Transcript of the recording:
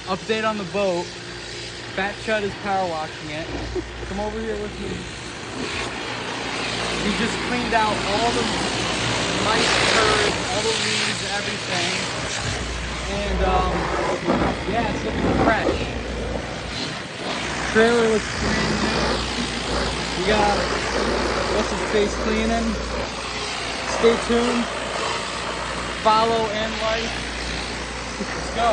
Update on the boat. Fat Chud is power washing it. Come over here with me. He just cleaned out all the light curves, all the leaves, everything. And yeah, it's looking fresh. Trailer looks brand new. We got what's his face cleaning. Stay tuned. Follow and like. Let's go.